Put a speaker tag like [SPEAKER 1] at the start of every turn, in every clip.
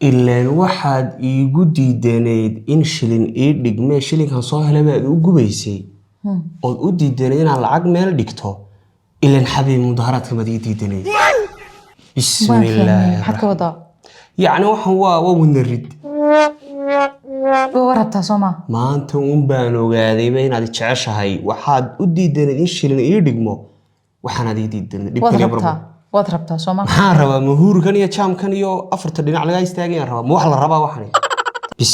[SPEAKER 1] إلا واحد يجودي دنيد إن شلين إيه دقمة شلين كان صاحي لما يجوبيسي أو يجودي دنيد على العقد مال دكتور إلا نحبي مظاهرات كما تيجي دنيد بسم الله
[SPEAKER 2] حتى وضع
[SPEAKER 1] يعني هو ونرد
[SPEAKER 2] وربطها سوما
[SPEAKER 1] ما أنت بانو قاعدين بين هذه الشاشة هاي واحد ودي دنيد إن شلين إيه دقمة وحنا دي دنيد
[SPEAKER 2] وضربتها سوما
[SPEAKER 1] maxaan rabaa mahuurkan iyo jaamkan iyo afarta dhinac laga istaagayaan rabaa ma wax la rabaa waxani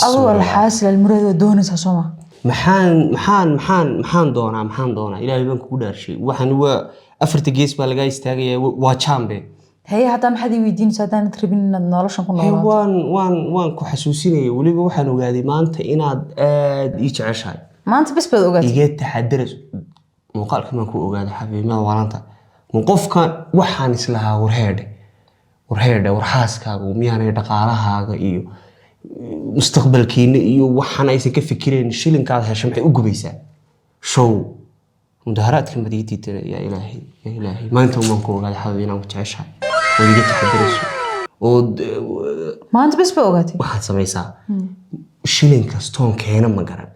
[SPEAKER 2] الله الحاصل المراد ودونسها سوما
[SPEAKER 1] maxaan doonaa ilaahay baan kugu dhaarshay waxan waa afarta gees baa laga istaagaya waa jaambe
[SPEAKER 2] هي هذا ما حد يدين سادان تربين نولشان ku noolaato
[SPEAKER 1] waan ku xasuusinayay waliba waxaan ogaaday maanta inaad aad ii jeceshahay
[SPEAKER 2] maanta bas baad ogaatay
[SPEAKER 1] iga taxadaras muuqaalka ma ku ogaaday xabiibada walanta qofka waxaan islahaa warheedhe warxaaskaaga miyaanay dhaqaalahaaga iyo mustaqbalkiina iyo waxaan aysan ka fikireen shilinkaad heshay maxay u gubaysaa show mudaharaadka madiidida yaa ilaahay maanta waan ku ogaaday xabiib inaan ku jeceshahay oo iga taxadarayso oo
[SPEAKER 2] maanta bas baad ogaatay
[SPEAKER 1] waxaad samaysaa shilinka stone keena ma garan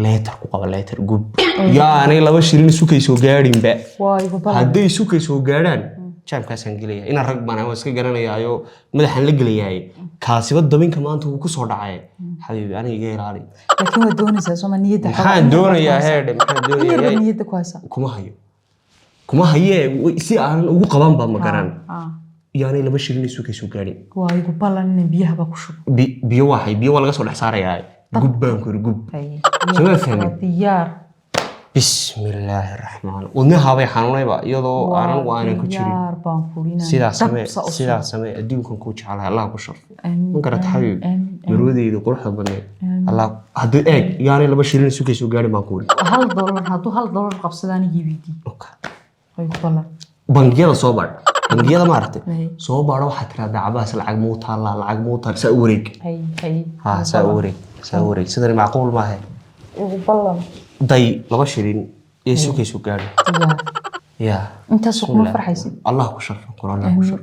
[SPEAKER 1] leetar ku qaba leetar gub yaanay laba shilin sukayso gaadhinba hadday sukayso gaadhaan jaamkaasaan gelaya inaan rag baan iska garanayaayo madaxan la gelayaay kaasiba dabinka maanta uu ku soo dhacay xabiibi aniga iga ilaali
[SPEAKER 2] laakiin waa doonaysaa soo niyadda
[SPEAKER 1] maxaan doonayaa heedhe maxaan doonayaa
[SPEAKER 2] niyadda ku haysa
[SPEAKER 1] kuma haye si aan ugu qaban ba ma garan yaanay laba shilin sukayso gaadhin
[SPEAKER 2] waa igu balan biyaha ba ku shubo
[SPEAKER 1] biyo waa laga soo dhex saarayaa gub baan ku gub soo fahmin
[SPEAKER 2] diyaar
[SPEAKER 1] بسم الله الرحمن ودنها bay xanuunayba iyadoo aanan ku jirin sidaas samee adduunkan ku jecelahay Allah ku sharfo ma garat xabiib marwadeyda quruxda baneed Allah hadii eeg yaanay laba shilin sukayso gaari ma ku
[SPEAKER 2] $1 haduu $1 qabsadaan iibidi way ku balan
[SPEAKER 1] bangiyada soo baad bangiyada ma aragtay soo baado waxa tiraahdaa cabaas lacag muutaa saa wareeg saa wareeg sidoo macquul ma ahay
[SPEAKER 2] ugu balan
[SPEAKER 1] day laba shilin ee sukayso gaari
[SPEAKER 2] يا انت سوق ما فرحيسي
[SPEAKER 1] الله كشرف قرآن الله كشرف